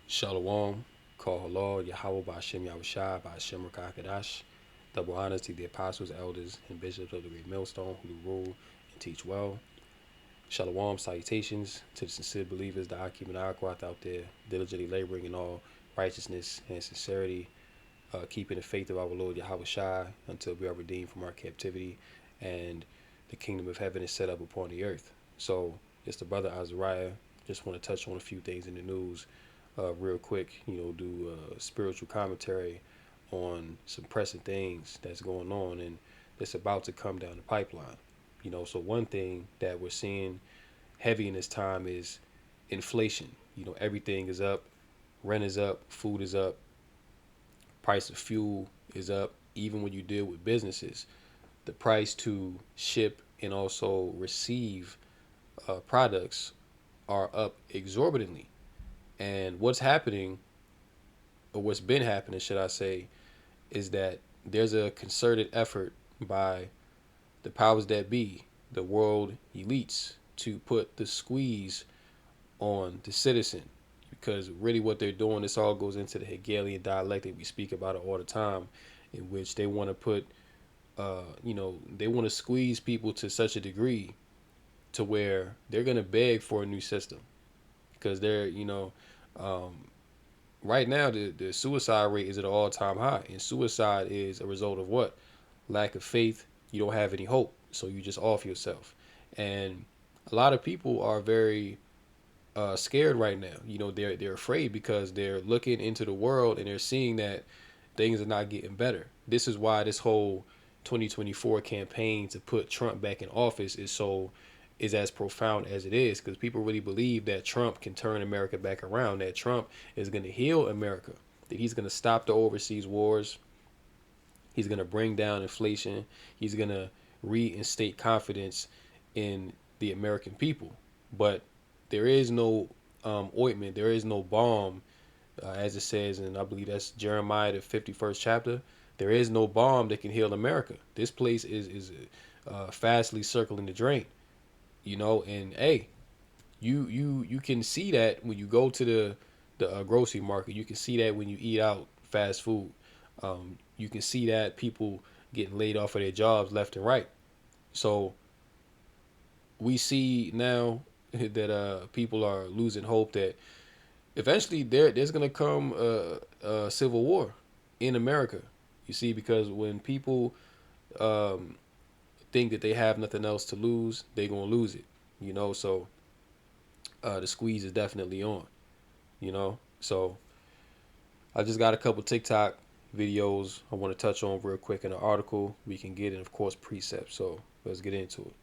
Shalom, call halal, Yahweh Ba'ashem Yahushai, Ba'ashem Rakakadash. Double honors to the apostles, elders, and bishops of the great millstone who rule and teach well. Shalom, salutations to the sincere believers, the Akim and Akwat out there, diligently laboring in all righteousness and sincerity, keeping the faith of our Lord Yahweh Shai until we are redeemed from our captivity and the kingdom of heaven is set up upon the earth. So, it's the brother Azariah. Just want to touch on a few things in the news real quick, do spiritual commentary on some pressing things that's going on and that's about to come down the pipeline. So one thing that we're seeing heavy in this time is inflation. Everything is up, rent is up, food is up, price of fuel is up. Even when you deal with businesses, the price to ship and also receive products are up exorbitantly. And what's happening, or what's been happening, should I say, is that there's a concerted effort by the powers that be, the world elites, to put the squeeze on the citizen. Because really, what they're doing, this all goes into the Hegelian dialectic. We speak about it all the time, in which they want to put, they want to squeeze people to such a degree to where they're going to beg for a new system. Because um, right now the suicide rate is at an all-time high, and suicide is a result of what? Lack of faith. You don't have any hope, so you just off yourself. And a lot of people are very scared right now. They're afraid because they're looking into the world and they're seeing that things are not getting better. This is why this whole 2024 campaign to put Trump back in office is as profound as it is, because people really believe that Trump can turn America back around, that Trump is going to heal America, that he's going to stop the overseas wars, he's going to bring down inflation, he's going to reinstate confidence in the American people. But there is no ointment, there is no balm, as it says, and I believe that's Jeremiah the 51st chapter. There is no balm that can heal America. This place is fastly circling the drain. And hey, you can see that when you go to the grocery market. You can see that when you eat out fast food. You can see that people getting laid off of their jobs left and right. So we see now that people are losing hope that eventually there's gonna come a civil war in America. You see, because when people um, think that they have nothing else to lose, they gonna lose it. So the squeeze is definitely on. So I just got a couple TikTok videos I want to touch on real quick in an article we can get, and of course precepts. So let's get into it.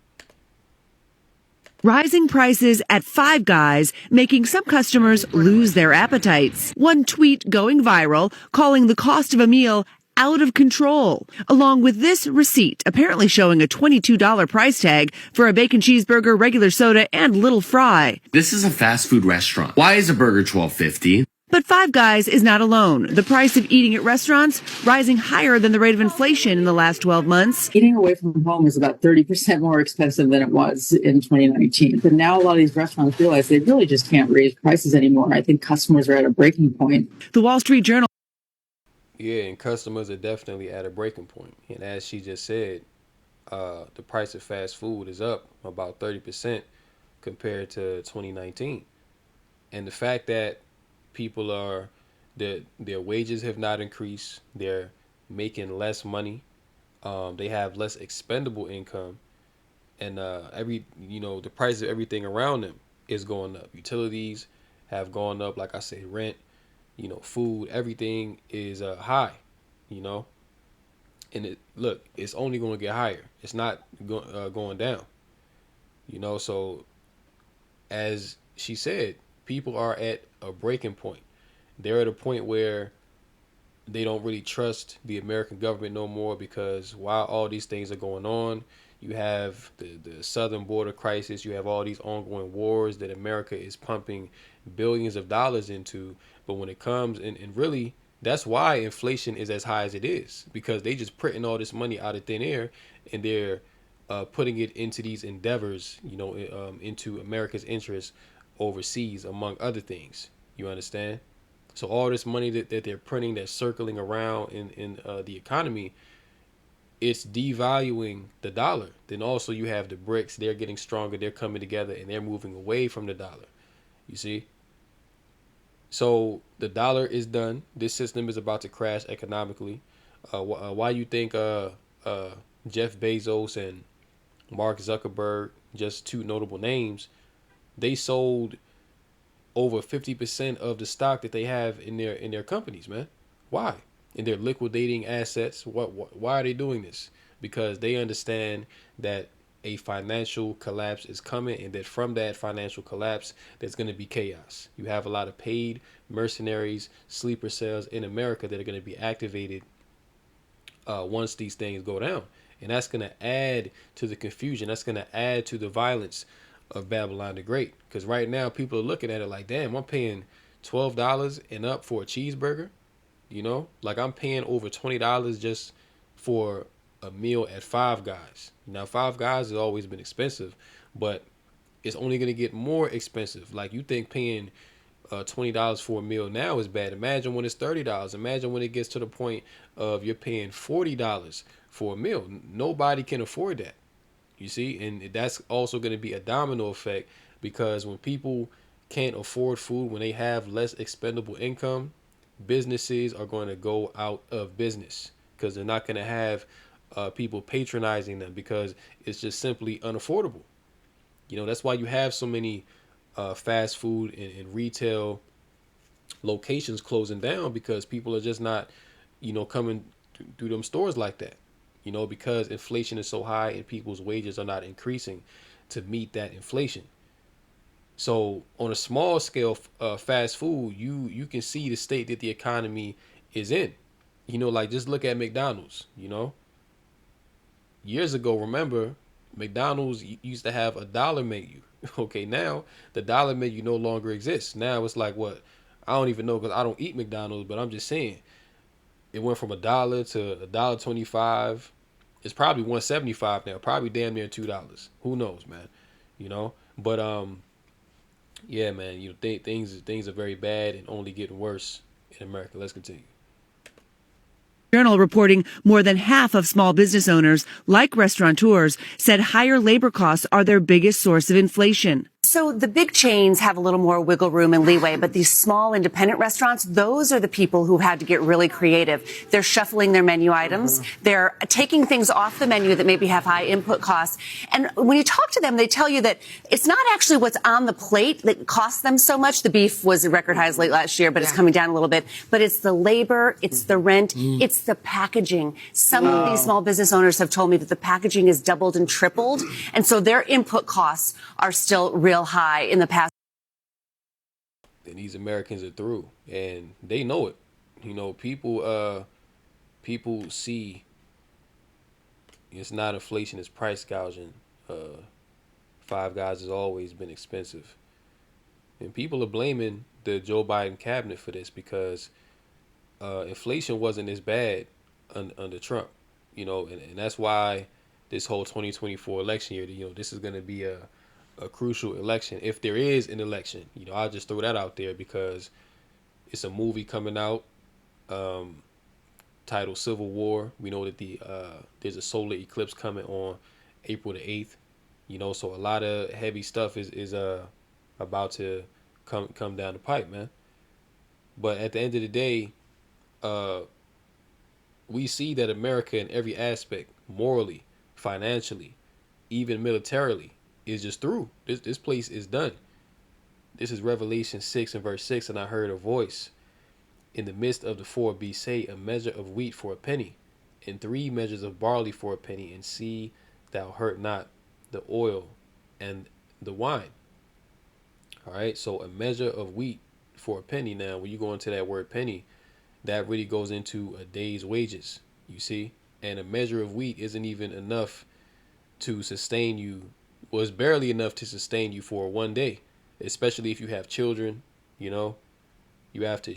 Rising prices at Five Guys making some customers lose their appetites. One tweet going viral calling the cost of a meal out of control, along with this receipt apparently showing a $22 price tag for a bacon cheeseburger, regular soda, and little fry. This is a fast food restaurant. Why is a burger $12.50? But Five Guys is not alone. The price of eating at restaurants rising higher than the rate of inflation in the last 12 months. Eating away from home is about 30% more expensive than it was in 2019. But now a lot of these restaurants realize they really just can't raise prices anymore. I think customers are at a breaking point. The Wall Street Journal. Yeah, and customers are definitely at a breaking point. And as she just said, the price of fast food is up about 30% compared to 2019. And the fact that people are that their wages have not increased, they're making less money, they have less expendable income, and the price of everything around them is going up. Utilities have gone up, like I said, rent, food, everything is high, you know, and it's only going to get higher. It's not going down, So as she said, people are at a breaking point. They're at a point where they don't really trust the American government no more, because while all these things are going on, you have the southern border crisis, you have all these ongoing wars that America is pumping billions of dollars into. But when it comes and really, that's why inflation is as high as it is, because they just printing all this money out of thin air, and they're putting it into these endeavors, into America's interests overseas, among other things. You understand? So all this money that they're printing, that's circling around in the economy, it's devaluing the dollar. Then also you have the BRICS, they're getting stronger, they're coming together, and they're moving away from the dollar. You see? So the dollar is done. This system is about to crash economically. Why you think Jeff Bezos and Mark Zuckerberg, just two notable names, they sold over 50% of the stock that they have in their companies, man? Why? And they're liquidating assets. Why are they doing this? Because they understand that a financial collapse is coming, and that from that financial collapse, there's going to be chaos. You have a lot of paid mercenaries, sleeper cells in America that are going to be activated once these things go down. And that's going to add to the confusion. That's going to add to the violence of Babylon the Great. Because right now, people are looking at it like, damn, I'm paying $12 and up for a cheeseburger. You know, like I'm paying over $20 just for a meal at Five Guys. Now, Five Guys has always been expensive, but it's only going to get more expensive. Like, you think paying $20 for a meal now is bad. Imagine when it's $30. Imagine when it gets to the point of you're paying $40 for a meal. Nobody can afford that. You see, and that's also going to be a domino effect, because when people can't afford food, when they have less expendable income, businesses are going to go out of business, because they're not going to have people patronizing them, because it's just simply unaffordable. You know, that's why you have so many fast food and retail locations closing down, because people are just not, coming through them stores like that. Because inflation is so high and people's wages are not increasing to meet that inflation. So on a small scale, fast food, you can see the state that the economy is in. Like, just look at McDonald's. Years ago, remember, McDonald's used to have a dollar menu. Okay, now the dollar menu no longer exists. Now it's like what? I don't even know, because I don't eat McDonald's, but I'm just saying it went from $1 to $1.25. It's probably $1.75 now, probably damn near $2. Who knows, man? But yeah, man. Things are very bad and only getting worse in America. Let's continue. Journal reporting more than half of small business owners, like restaurateurs, said higher labor costs are their biggest source of inflation. So the big chains have a little more wiggle room and leeway, but these small independent restaurants, those are the people who had to get really creative. They're shuffling their menu items. They're taking things off the menu that maybe have high input costs. And when you talk to them, they tell you that it's not actually what's on the plate that costs them so much. The beef was at record highs late last year, but it's coming down a little bit. But it's the labor, it's the rent, it's the packaging. Some of these small business owners have told me that the packaging has doubled and tripled. And so their input costs are still real high in the past. And these Americans are through, and they know it. People see it's not inflation, it's price gouging. Five Guys has always been expensive, and people are blaming the Joe Biden cabinet for this, because inflation wasn't as bad under Trump. And that's why this whole 2024 election year, this is going to be a crucial election, if there is an election. I'll just throw that out there, because it's a movie coming out titled Civil War. We know that there's a solar eclipse coming on April the 8th. So a lot of heavy stuff is about to come down the pipe, man. But at the end of the day, we see that America, in every aspect, morally, financially, even militarily, is just through. This place is done. This is Revelation 6 and verse 6. And I heard a voice in the midst of the four beasts say, a measure of wheat for a penny, and 3 measures of barley for a penny, and see thou hurt not the oil and the wine. All right, so a measure of wheat for a penny. Now, when you go into that word penny, that really goes into a day's wages, you see? And a measure of wheat isn't even enough to sustain you. Well, it's barely enough to sustain you for one day, especially if you have children. You have to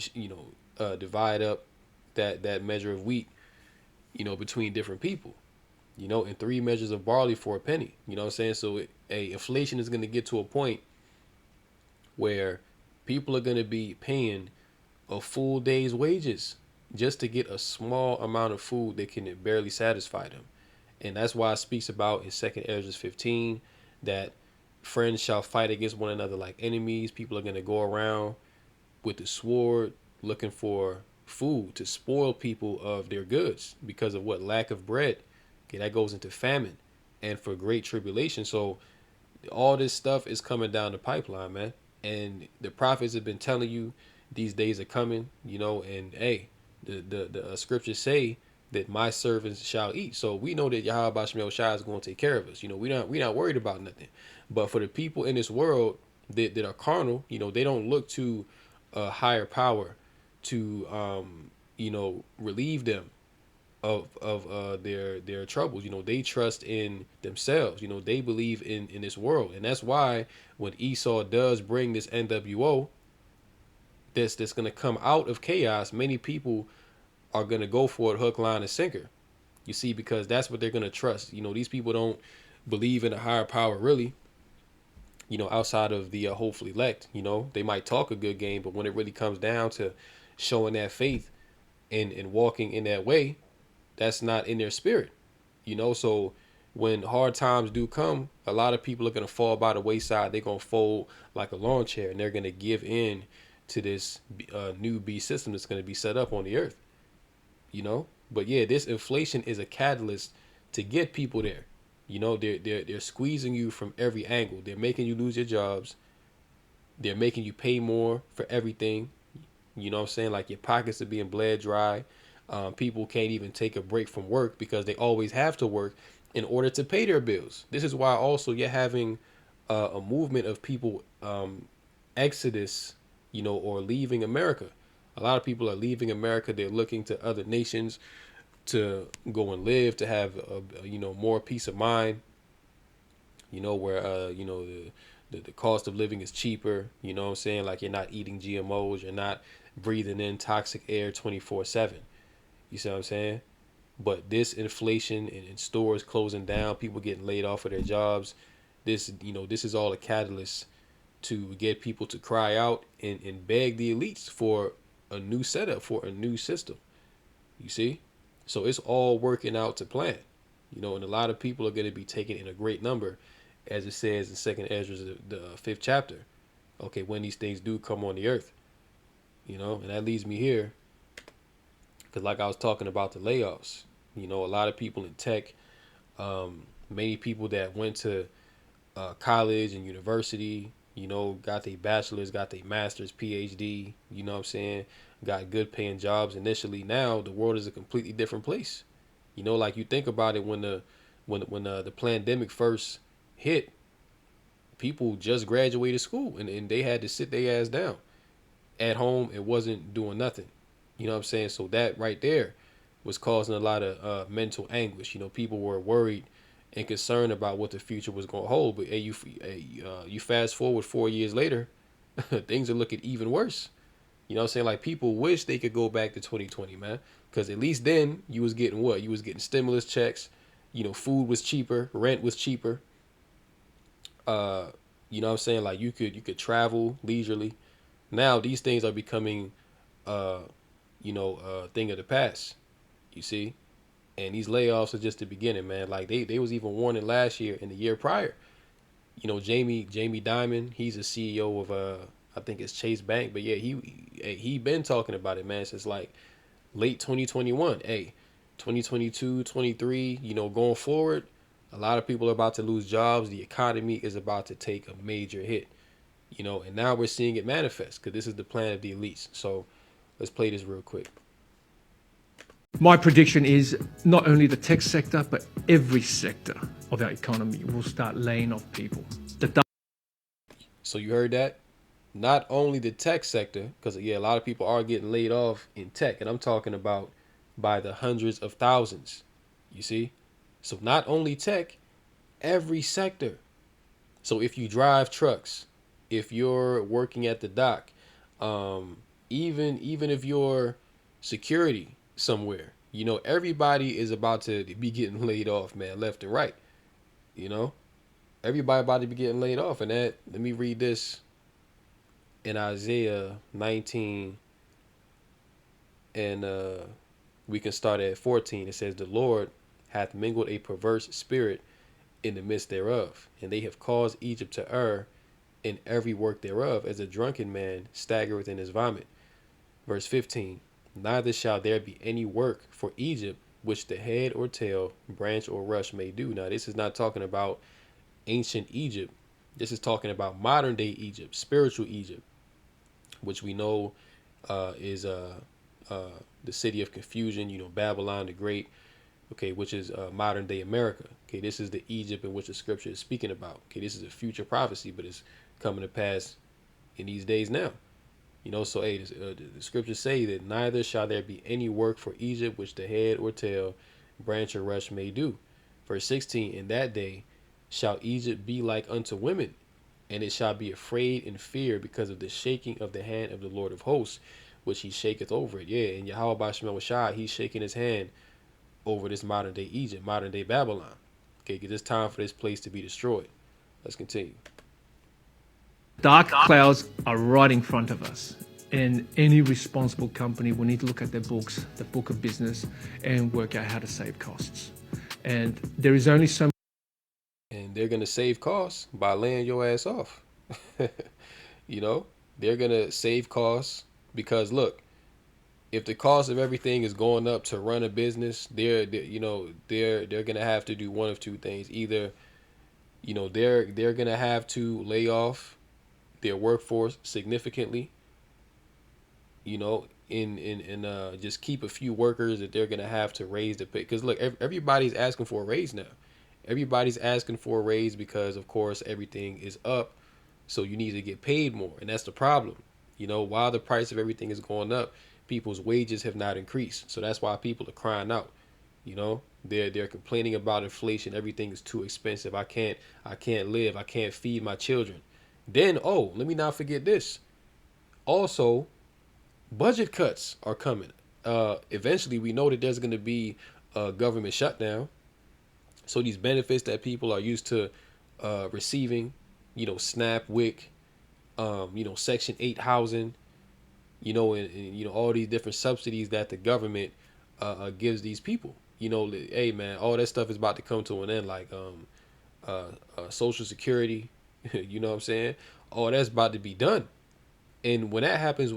divide up that measure of wheat, between different people, and 3 measures of barley for a penny. You know what I'm saying? So inflation is going to get to a point where people are going to be paying a full day's wages just to get a small amount of food that can barely satisfy them. And that's why it speaks about in 2nd Ezra 15 that friends shall fight against one another like enemies. People are going to go around with the sword looking for food to spoil people of their goods because of what? Lack of bread. Okay, that goes into famine and for great tribulation. So all this stuff is coming down the pipeline, man. And the prophets have been telling you these days are coming, and hey, the scriptures say that my servants shall eat. So we know that Yahweh Shemel Shai is going to take care of us. We're not worried about nothing. But for the people in this world that are carnal, they don't look to a higher power to relieve them of their troubles. They trust in themselves. They believe in this world. And that's why when Esau does bring this NWO that's going to come out of chaos, many people are going to go for it hook, line, and sinker. You see, because that's what they're going to trust. These people don't believe in a higher power really, outside of the hopefully elect. They might talk a good game, but when it really comes down to showing that faith and walking in that way, that's not in their spirit. So when hard times do come, a lot of people are going to fall by the wayside. They're going to fold like a lawn chair, and they're going to give in to this new beast system that's going to be set up on the earth. But yeah, this inflation is a catalyst to get people there. They're squeezing you from every angle. They're making you lose your jobs. They're making you pay more for everything. You know what I'm saying? Like your pockets are being bled dry. People can't even take a break from work because they always have to work in order to pay their bills. This is why also you're having a movement of people exodus, or leaving America. A lot of people are leaving America. They're looking to other nations to go and live, to have more peace of mind. Where the cost of living is cheaper. You know what I'm saying? Like you're not eating GMOs, you're not breathing in toxic air 24/7. You see what I'm saying? But this inflation and stores closing down, people getting laid off of their jobs, this is all a catalyst to get people to cry out and beg the elites for a new setup, for a new system. You see? So it's all working out to plan. And a lot of people are going to be taken in a great number, as it says in 2nd Ezra, the 5th chapter. Okay, when these things do come on the earth. And that leads me here. Because like I was talking about the layoffs, a lot of people in tech, many people that went to college and university, got their bachelor's, got their master's, PhD, you know what I'm saying, got good paying jobs initially. Now the world is a completely different place. Like you think about it, when the pandemic first hit, people just graduated school and they had to sit their ass down at home and wasn't doing nothing. You know what I'm saying? So that right there was causing a lot of mental anguish. People were worried and concerned about what the future was going to hold. But you fast forward 4 years later, things are looking even worse. You know what I'm saying? Like people wish they could go back to 2020, man. Because at least then you was getting what? You was getting stimulus checks. Food was cheaper. Rent was cheaper. You know what I'm saying? Like you could travel leisurely. Now these things are becoming thing of the past, you see, and these layoffs are just the beginning, man. Like they was even warning last year and the year prior. Jamie Dimon, he's a CEO of I think it's Chase Bank, but yeah, he been talking about it, man, since like late 2021. 2022, 23, going forward, a lot of people are about to lose jobs. The economy is about to take a major hit, and now we're seeing it manifest because this is the plan of the elites. So let's play this real quick. My prediction is not only the tech sector, but every sector of our economy will start laying off people. So you heard that? Not only the tech sector, because a lot of people are getting laid off in tech, and I'm talking about by the hundreds of thousands. You see? So not only tech, every sector. So if you drive trucks, if you're working at the dock, even if you're security somewhere, everybody is about to be getting laid off, man, left and right. Everybody about to be getting laid off. And let me read this in Isaiah 19, And we can start at 14. It says, "The Lord hath mingled a perverse spirit in the midst thereof, and they have caused Egypt to err in every work thereof, as a drunken man staggereth in his vomit." Verse 15, "Neither shall there be any work for Egypt which the head or tail, branch or rush may do." Now, this is not talking about ancient Egypt. This is talking about modern day Egypt, spiritual Egypt, which we know is the city of confusion, Babylon the Great, okay, which is modern day America. Okay, this is the Egypt in which the scripture is speaking about. Okay, this is a future prophecy, but it's coming to pass in these days now. So hey, the scriptures say that neither shall there be any work for Egypt which the head or tail, branch or rush may do. Verse 16, "In that day shall Egypt be like unto women, and it shall be afraid and fear because of the shaking of the hand of the Lord of hosts, which he shaketh over it." Yeah, and Yahweh Bashemel Shai, he's shaking his hand over this modern day Egypt, modern day Babylon. Okay, because it's time for this place to be destroyed. Let's continue. Dark clouds are right in front of us. And any responsible company will need to look at their books, the book of business, and work out how to save costs. And there is only so And they're going to save costs by laying your ass off. They're going to save costs because, look, if the cost of everything is going up to run a business, they're going to have to do one of two things. Either, they're going to have to lay off their workforce significantly, in just keep a few workers that they're going to have to raise the pay. Because look, everybody's asking for a raise now. Everybody's asking for a raise because, of course, everything is up. So you need to get paid more. And that's the problem. While the price of everything is going up, people's wages have not increased. So that's why people are crying out. They're complaining about inflation. Everything is too expensive. I can't live. I can't feed my children. Then, let me not forget this. Also, budget cuts are coming. Eventually, we know that there's going to be a government shutdown. So these benefits that people are used to receiving, SNAP, WIC, Section 8 housing, and all these different subsidies that the government gives these people. Hey man, all that stuff is about to come to an end, like Social Security. You know what I'm saying? All that's about to be done. And when that happens,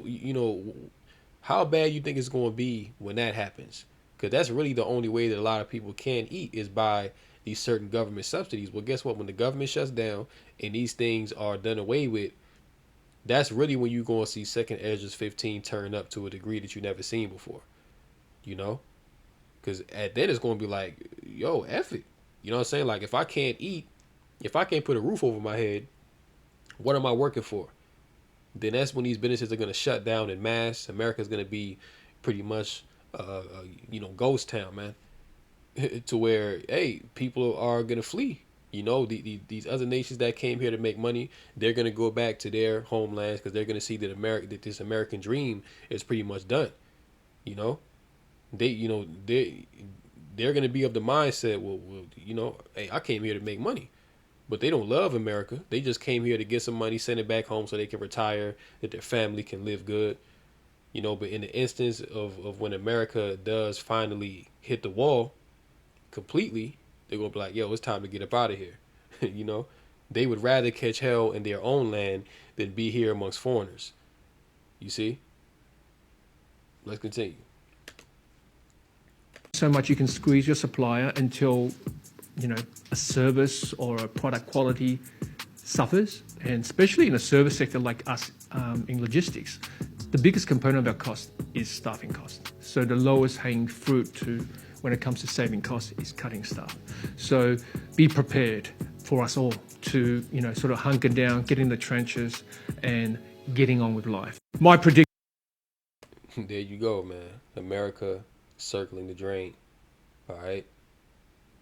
how bad you think it's going to be when that happens? Because that's really the only way that a lot of people can eat is by these certain government subsidies. Well, guess what? When the government shuts down and these things are done away with, that's really when you're going to see Second Esdras 15 turn up to a degree that you never seen before. Because at then it's going to be like, yo, F it. You know what I'm saying? Like, if I can't eat, if I can't put a roof over my head, what am I working for? Then that's when these businesses are going to shut down en masse. America's going to be pretty much, ghost town, man. To where, hey, people are going to flee. These other nations that came here to make money, they're going to go back to their homelands because they're going to see that this American dream is pretty much done. They're going to be of the mindset, well, hey, I came here to make money. But they don't love America. They just came here to get some money, send it back home so they can retire, that their family can live good. But in the instance of when America does finally hit the wall completely, they're going to be like, yo, it's time to get up out of here. They would rather catch hell in their own land than be here amongst foreigners. You see? Let's continue. so much you can squeeze your supplier until a service or a product quality suffers, and especially in a service sector like us in logistics, the biggest component of our cost is staffing cost. So the lowest hanging fruit when it comes to saving costs is cutting staff. So be prepared for us all to sort of hunker down, get in the trenches, and getting on with life. My prediction. There you go, man. America circling the drain. All right.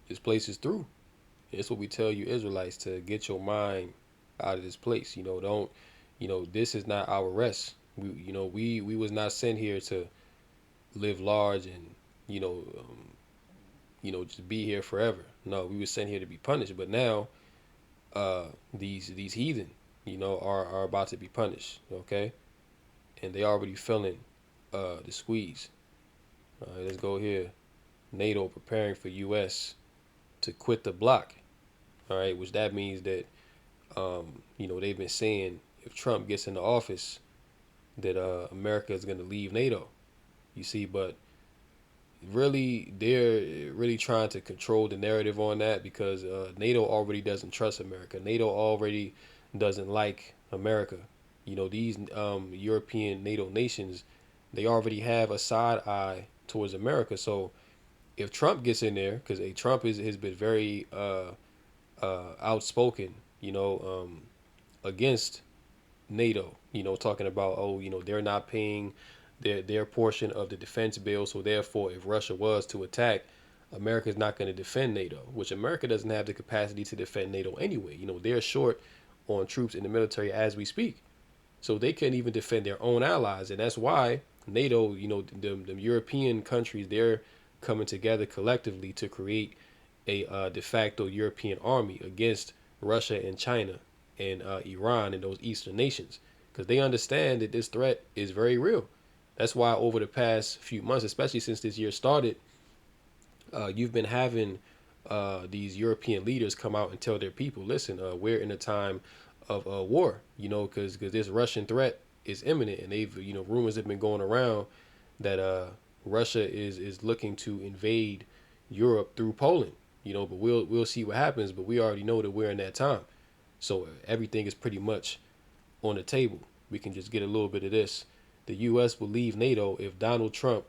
This place is through. That's what we tell you Israelites, to get your mind out of this place. Don't, this is not our rest. We was not sent here to live large and, just be here forever. No, we were sent here to be punished. But now, these heathen, are about to be punished. Okay. And they already feeling the squeeze. All right, let's go here. NATO preparing for U.S. to quit the bloc. All right, which that means that they've been saying if Trump gets into office that America is going to leave NATO. You see, but really they're really trying to control the narrative on that because NATO already doesn't trust America. NATO already doesn't like America. These European NATO nations, they already have a side eye towards America. So if Trump gets in there, because Trump has been very outspoken, against NATO, talking about, they're not paying their portion of the defense bill. So therefore, if Russia was to attack, America is not going to defend NATO, which America doesn't have the capacity to defend NATO anyway. They're short on troops in the military as we speak. So they couldn't even defend their own allies. And that's why NATO, the European countries, they're coming together collectively to create a de facto European army against Russia and China and Iran and those Eastern nations, because they understand that this threat is very real. That's why over the past few months, especially since this year started, you've been having these European leaders come out and tell their people, listen, we're in a time of war, because this Russian threat is imminent. And they've, rumors have been going around that Russia is looking to invade Europe through Poland, but we'll see what happens. But we already know that we're in that time. So everything is pretty much on the table. We can just get a little bit of this. The U.S. will leave NATO if Donald Trump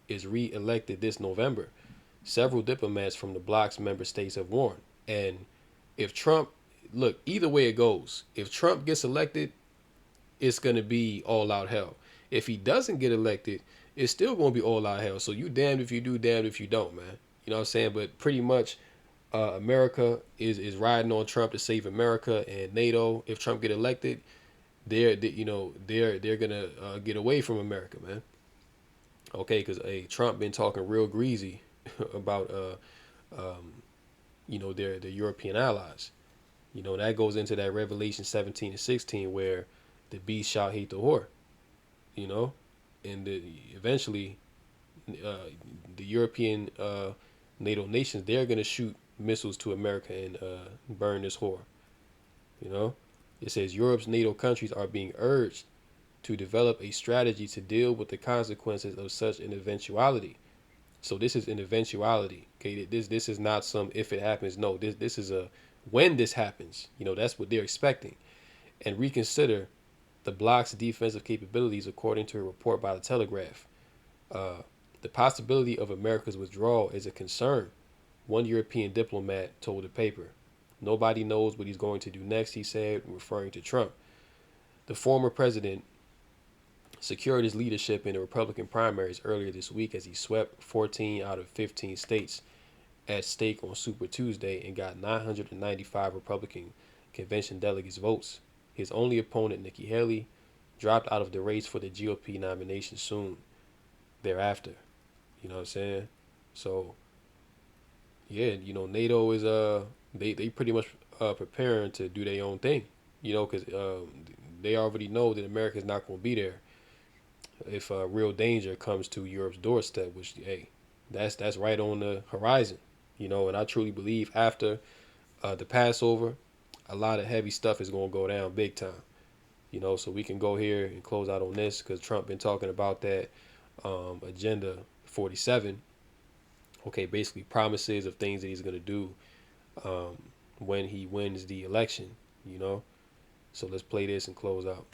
is re-elected this November. Several diplomats from the bloc's member states have warned. And if Trump, look, either way it goes, if Trump gets elected, it's going to be all out hell. If he doesn't get elected, it's still going to be all out hell. So you damned if you do, damned if you don't, man. You know what I'm saying? But pretty much America is riding on Trump to save America, and NATO, if Trump get elected, they're gonna get away from America, man. Okay, because Trump been talking real greasy about their European allies. That goes into that Revelation 17 and 16 where the beast shall hate the whore. And eventually the European NATO nations, they're gonna shoot missiles to America and burn this whore. It says Europe's NATO countries are being urged to develop a strategy to deal with the consequences of such an eventuality. So this is an eventuality. Okay, this is not some if it happens. No, this is a when this happens. That's what they're expecting, and reconsider the bloc's defensive capabilities, according to a report by the Telegraph. The possibility of America's withdrawal is a concern, one European diplomat told the paper. Nobody knows what he's going to do next, he said, referring to Trump. The former president secured his leadership in the Republican primaries earlier this week as he swept 14 out of 15 states at stake on Super Tuesday and got 995 Republican convention delegates' votes. His only opponent, Nikki Haley, dropped out of the race for the GOP nomination soon thereafter. You know what I'm saying? So, yeah, NATO is they pretty much preparing to do their own thing, because they already know that America is not going to be there if real danger comes to Europe's doorstep, which, hey, that's right on the horizon, and I truly believe after the Passover, a lot of heavy stuff is going to go down big time, so we can go here and close out on this because Trump been talking about that Agenda 47. Okay, basically promises of things that he's going to do when he wins the election, So let's play this and close out.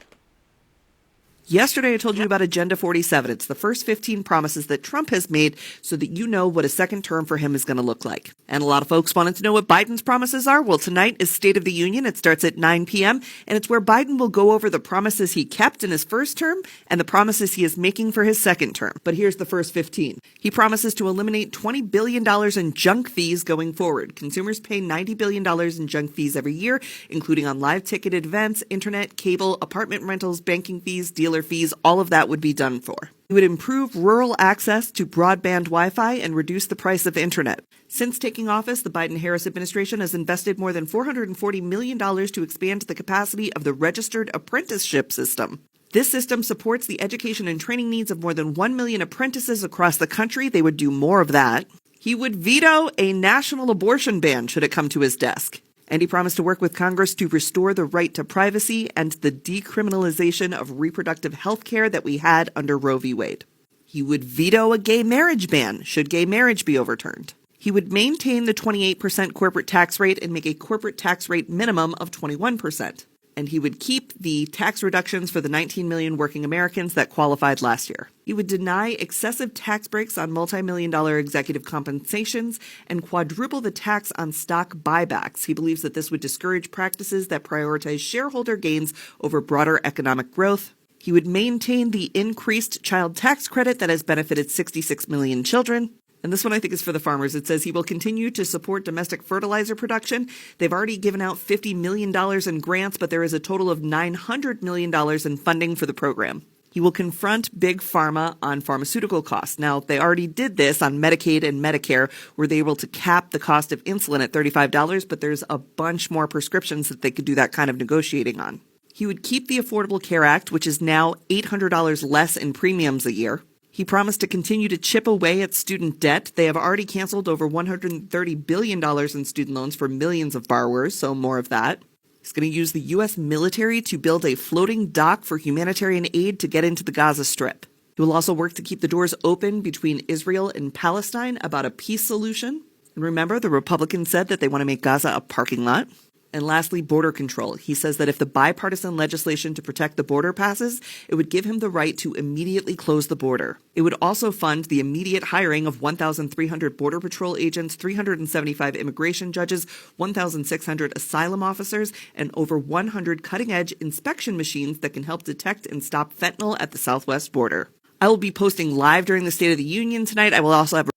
Yesterday, I told you about Agenda 47. It's the first 15 promises that Trump has made so that you know what a second term for him is going to look like. And a lot of folks wanted to know what Biden's promises are. Well, tonight is State of the Union. It starts at 9 p.m., and it's where Biden will go over the promises he kept in his first term and the promises he is making for his second term. But here's the first 15. He promises to eliminate $20 billion in junk fees going forward. Consumers pay $90 billion in junk fees every year, including on live ticketed events, internet, cable, apartment rentals, banking fees, dealer fees. All of that would be done for. He would improve rural access to broadband Wi-Fi and reduce the price of internet. Since taking office, the Biden-Harris administration has invested more than $440 million to expand the capacity of the registered apprenticeship system. This system supports the education and training needs of more than 1 million apprentices across the country. They would do more of that. He would veto a national abortion ban should it come to his desk. And he promised to work with Congress to restore the right to privacy and the decriminalization of reproductive health care that we had under Roe v. Wade. He would veto a gay marriage ban should gay marriage be overturned. He would maintain the 28% corporate tax rate and make a corporate tax rate minimum of 21%. And he would keep the tax reductions for the 19 million working Americans that qualified last year. He would deny excessive tax breaks on multi-million-dollar executive compensations and quadruple the tax on stock buybacks. He believes that this would discourage practices that prioritize shareholder gains over broader economic growth. He would maintain the increased child tax credit that has benefited 66 million children. And this one I think is for the farmers. It says he will continue to support domestic fertilizer production. They've already given out $50 million in grants, but there is a total of $900 million in funding for the program. He will confront Big Pharma on pharmaceutical costs. Now, they already did this on Medicaid and Medicare, where they were able to cap the cost of insulin at $35, but there's a bunch more prescriptions that they could do that kind of negotiating on. He would keep the Affordable Care Act, which is now $800 less in premiums a year. He promised to continue to chip away at student debt. They have already canceled over $130 billion in student loans for millions of borrowers, so more of that. He's going to use the U.S. military to build a floating dock for humanitarian aid to get into the Gaza Strip. He will also work to keep the doors open between Israel and Palestine about a peace solution. And remember, the Republicans said that they want to make Gaza a parking lot. And lastly, border control. He says that if the bipartisan legislation to protect the border passes, it would give him the right to immediately close the border. It would also fund the immediate hiring of 1,300 Border Patrol agents, 375 immigration judges, 1,600 asylum officers, and over 100 cutting-edge inspection machines that can help detect and stop fentanyl at the southwest border. I will be posting live during the State of the Union tonight. I will also have...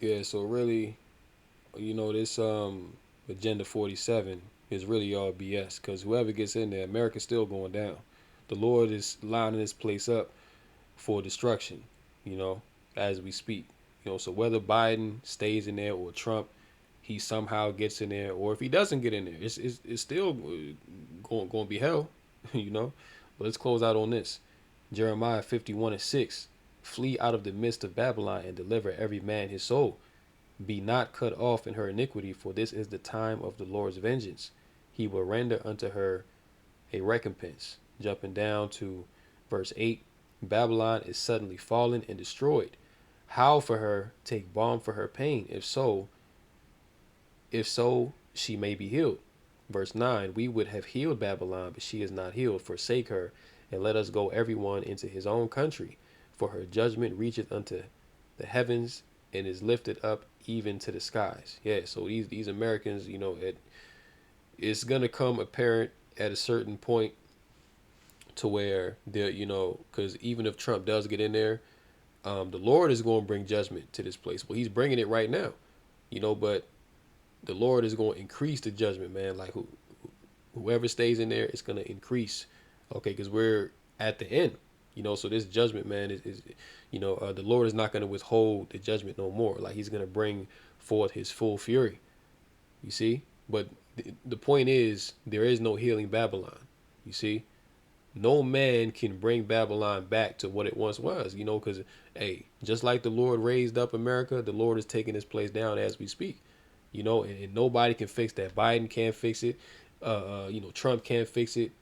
Yeah, so really, this Agenda 47 is really all BS, because whoever gets in there, America's still going down. The Lord is lining this place up for destruction, as we speak. So whether Biden stays in there or Trump, he somehow gets in there, or if he doesn't get in there, it's still going to be hell, But let's close out on this. Jeremiah 51:6, flee out of the midst of Babylon and deliver every man his soul. Be not cut off in her iniquity, for this is the time of the Lord's vengeance. He will render unto her a recompense. Jumping down to verse 8, Babylon is suddenly fallen and destroyed. Howl for her, take balm for her pain, if so, she may be healed. Verse 9, we would have healed Babylon, but she is not healed. Forsake her, and let us go everyone into his own country. For her judgment reacheth unto the heavens, and is lifted up even to the skies. Yeah, so these Americans, it's gonna come apparent at a certain point to where they're, because even if Trump does get in there, the Lord is going to bring judgment to this place. Well, he's bringing it right now, but the Lord is going to increase the judgment, man. Like whoever stays in there, it's going to increase. Okay, because we're at the end. So this judgment, man, is the Lord is not going to withhold the judgment no more. Like he's going to bring forth his full fury. You see? But the point is, there is no healing Babylon. You see? No man can bring Babylon back to what it once was, because, hey, just like the Lord raised up America, the Lord is taking this place down as we speak, and nobody can fix that. Biden can't fix it. Trump can't fix it.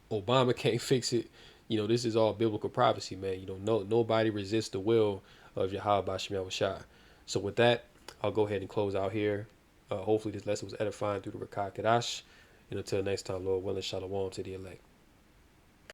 Obama can't fix it. This is all biblical prophecy, man. Nobody resists the will of Yahweh B'Shem Yahushua. So with that, I'll go ahead and close out here. Hopefully this lesson was edifying through the Rakah Kadash. And until next time, Lord willing, shalom to the elect.